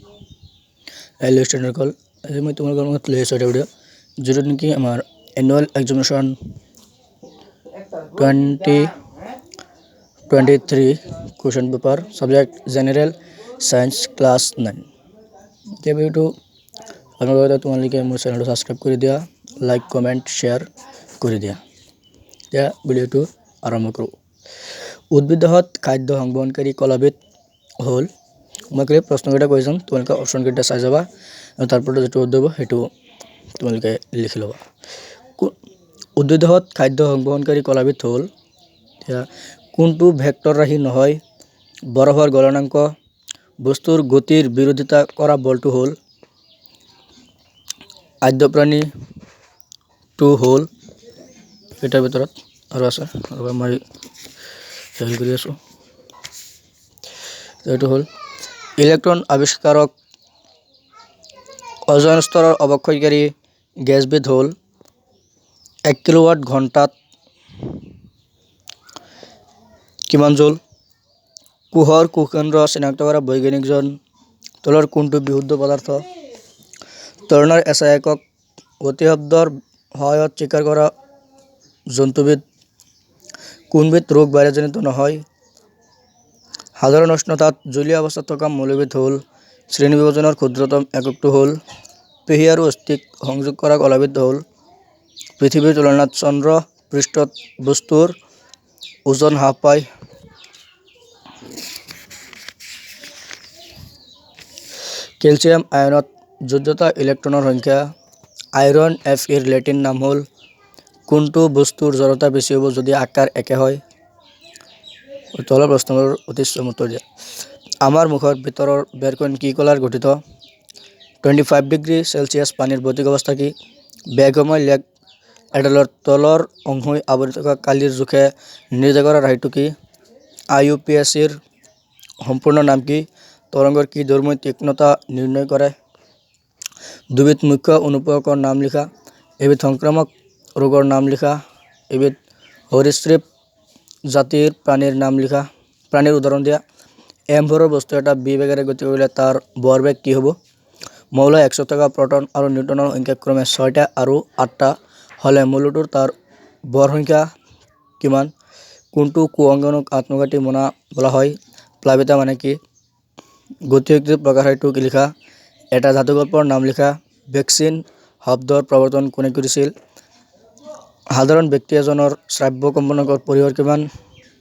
hello student कल आज मैं तुम्हारे লগত ले आছো ভিডিও যেটা নাকি আমার annual examination 2023 question paper subject general science class 9 এই ভিডিওটো আপোনালোকে তোমালোকে মোৰ চেনেলটো সাবস্ক্ৰাইব কৰি দিয়া লাইক কমেন্ট শেয়াৰ কৰি দিয়া এতিয়া ভিডিওটো আৰম্ভ কৰো উদ্ভিদহত খাদ্য সংবহনকাৰী কলাবিধ হল মই প্ৰশ্নকেইটা কৈ যাম তোমালোকে অপচনকেইটা চাই যাবা আৰু তাৰ পৰা যেটো উত্তৰ হ'ব হেতু তোমালোকে লিখি লবা উদ্ভিদহত খাদ্য সংবহনকাৰী কলাবিধ হল এতিয়া কোনটো ভেক্টৰ ৰাহি নহয় বৰফৰ গলনাঙ্ক বস্তুৰ গতিৰ বিৰোধিতা কৰা বলটো হল আদ্যপ্ৰাণী টু হল এটাৰ ভিতৰত আৰু আছে আৰু মই হেৰি কৰি আছো এটো হল ইলেক্ট্ৰন আবিষ্কাৰক ওজন স্তৰৰ অৱক্ষয়কাৰী গেছবিধ হল 1 কিলোৱাট ঘণ্টাত কিমান জুল কুহৰ কুকেন্দ্ৰ চিনাক্ত কৰা বৈজ্ঞানিকজন তলৰ কোনটো বিশুদ্ধ পদাৰ্থ তৰণৰ এছাই একক অতি শব্দৰ সহায়ত চিকাৰ কৰা জন্তুবিধ কোনবিধ ৰোগ ভাইৰাছজনিত নহয় সাধাৰণ উষ্ণতাত জলীয় অৱস্থাত থকা মৌলবিধ হল শ্ৰেণী বিভাজনৰ ক্ষুদ্ৰতম এককটো হল পেহী আৰু অস্থিক সংযোগ কৰা কলাবিধ হল পৃথিৱীৰ তুলনাত চন্দ্ৰ পৃষ্ঠত বস্তুৰ ওজন হ্ৰাস পায় ক্যালসিয়াম আয়নত যোজ্যতা ইলেক্ট্ৰনৰ সংখ্যা আইৰন এফ এৰ লেটিন নাম হল কোনটো বস্তুৰ জড়তা বেছি হ'ব যদি আকাৰ একে হয় তলৰ প্ৰশ্নৰ উত্তৰ উত্তৰ দিয়া আমাৰ মুখৰ ভিতৰৰ বেৰখন কি কলাৰ গঠিত 25 ডিগ্ৰী সেলসিয়াস পানীৰ ভৌতিক অৱস্থা কি বেগময় লেগ এডালৰ তলৰ অংশই আৱৰি থকা কালিৰ জোখে নিৰ্দেশ কৰা ৰাশিটো কি আইইউপিএছিৰ সম্পূৰ্ণ নাম কি তৰংগৰ কি ধৰ্মীয় তীক্ষ্ণতা নিৰ্ণয় কৰে দুবিধ মুখ্য অনুপ্ৰবেশৰ নাম লিখা এবিধ সংক্ৰামক ৰোগৰ নাম লিখা এবিধ সৰীসৃপ জাতিৰ প্ৰাণীৰ নাম লিখা প্ৰাণীৰ উদাহৰণ দিয়া এমভৰৰ বস্তু এটা বি বেগেৰে গতি কৰিলে তাৰ বৰবেগ কি হ'ব মৌল 100 থকা প্ৰটন আৰু নিউটনৰ সংখ্যা ক্ৰমে 6টা আৰু 8টা হলে মৌলটোৰ তাৰ বৰ সংখ্যা কিমান কোনটো কুঅংগনক আত্মঘাতী মনা বলা হয় প্লাবিতা মানে কি গতিশক্তি প্ৰকাশ হেতু কি লিখা এটা ধাতুগল্পৰ নাম লিখা ভ্যাকচিন শব্দৰ প্ৰৱৰ্তন কোনে কৰিছিল সাধাৰণ ব্যক্তি এজনৰ শ্ৰাব্য কম্পনাঙ্কৰ পৰিমাণ কিমান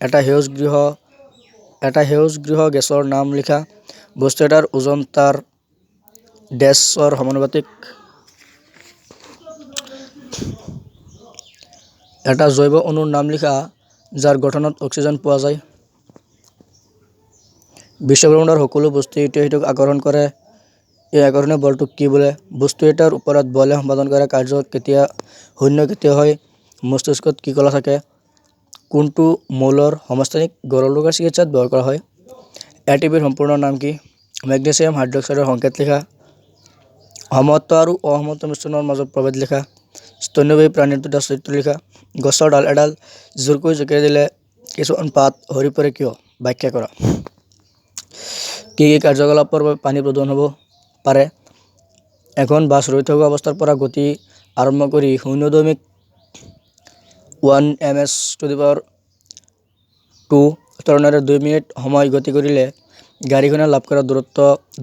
এটা সেউজ গৃহ গেছৰ নাম লিখা বস্তু এটাৰ ওজন তাৰ ডেছৰ সমানুপাতিক এটা জৈৱ অণুৰ নাম লিখা যাৰ গঠনত অক্সিজেন পোৱা যায় বিশ্বব্ৰহ্মাণ্ডৰ সকলো বস্তু ইটোক আকৰ্ষণ কৰে এই আকৰ্ষণীয় বলটোক কি বোলে বস্তু এটাৰ ওপৰত বলে সম্পাদন কৰা কাৰ্য কেতিয়া শূন্য কেতিয়া হয় মস্তিষ্কত কি কলা থাকে কোনটো মৌলৰ সমস্থানিক গড়ৰ ৰোগৰ চিকিৎসাত ব্যৱহাৰ কৰা হয় এটিপিৰ সম্পূৰ্ণ নাম কি মেগনেছিয়াম হাইড্ৰক্সাইডৰ সংকেত লিখা সমত্ব আৰু অসমত্ব মিশ্ৰণৰ মাজত প্ৰভেদ লিখা স্তন্যপায়ী প্ৰাণীৰ দুটা চৰিত্ৰ লিখা গছৰ ডাল এডাল জোৰকৈ জোকাৰি দিলে কিছুমান পাত সৰি পৰে কিয় ব্যাখ্যা কৰা কি কাৰ্যকলাপৰ বাবে পানী প্ৰদূষণ হ'ব পাৰে এখন বাছ ৰৈ থকা অৱস্থাৰ পৰা গতি আৰম্ভ কৰি 0.1 ms/2 ত্বৰণেৰে 2 মিনিট সময় গতি কৰিলে গাড়ীখনে লাভ কৰা দূৰত্ব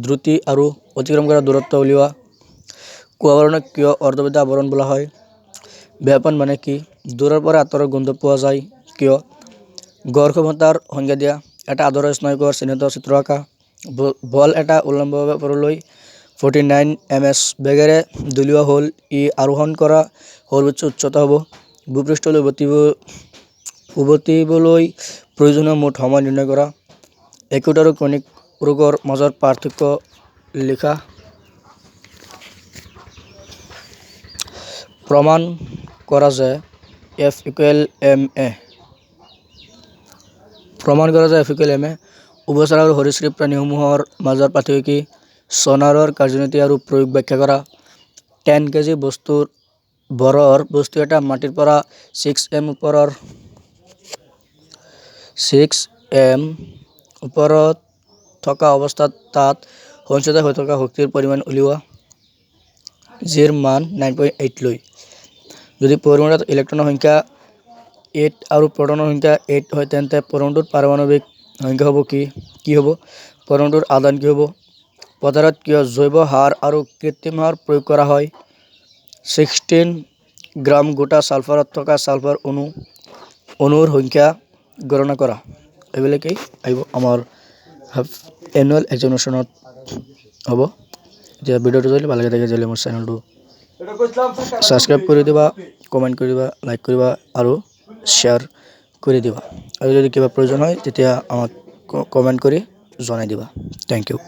দ্ৰুতি আৰু অতিক্ৰম কৰা দূৰত্ব উলিওৱা কুয়াবৰণক কিয় অৰ্ধবিদ আৱৰণ বোলা হয় ব্যাপন মানে কি দূৰৰ পৰা আঁতৰৰ গোন্ধ পোৱা যায় কিয় গড় ক্ষমতাৰ সংজ্ঞা দিয়া এটা আদৰ্শ স্নায়ুকোষৰ চিহ্নিত চিত্ৰ আঁকা বল এটা উলম্বভাৱে ওপৰলৈ 49 ms বেগেৰে দলিওৱা হ'ল ই আৰোহণ কৰা হ'ল উচ্চতা হ'ব ভূপৃষ্ঠলৈ উভতিবলৈ প্ৰয়োজনীয় মুঠ সময় নিৰ্ণয় কৰা একুট আৰু ক্ৰনিক ৰোগৰ মাজৰ পাৰ্থক্য লিখা প্ৰমাণ কৰা যে F=ma প্ৰমাণ কৰা যে F=ma উভচৰ আৰু সৰীসৃপ প্ৰাণীসমূহৰ মাজৰ পাৰ্থক্য কি সোনাৰৰ কাৰ্যনীতি আৰু প্ৰয়োগ ব্যাখ্যা কৰা 10 কেজি বস্তুৰ বৰৰ বস্তু এটা মাটিৰ পৰা 6 m ওপৰত থকা অৱস্থাত তাত সঞ্চিত হৈ থকা শক্তিৰ পৰিমাণ উলিওৱা জিৰ মান 9.8 লৈ যদি পৰমাণুত ইলেক্ট্ৰনৰ সংখ্যা 8 আৰু প্ৰটনৰ সংখ্যা 8 হয় তেন্তে পৰমাণুৰ পাৰমাণৱিক সংখ্যা হ'ব কি হ'ব পৰমাণুৰ আদান কি হ'ব পদাৰ্থত কিয় জৈৱ সাৰ আৰু কৃত্ৰিম সাৰ প্ৰয়োগ কৰা হয় 16 গ্ৰাম গোটা সালফাৰত থকা সালফাৰ অণুৰ সংখ্যা গণনা কৰা এইবিলাকেই আহিব আমাৰ এনুৱেল এক্সামিনেশ্যনত হ'ব এতিয়া ভিডিঅ'টো যদি ভালকৈ দেখে তেতিয়াহ'লে মোৰ চেনেলটো সাবস্ক্ৰাইব কৰি দিবা কমেণ্ট কৰি দিবা লাইক কৰিবা আৰু শ্বেয়াৰ কৰি দিবা আৰু যদি কিবা প্ৰয়োজন হয় তেতিয়া আমাক কমেণ্ট কৰি জনাই দিবা থেংক ইউ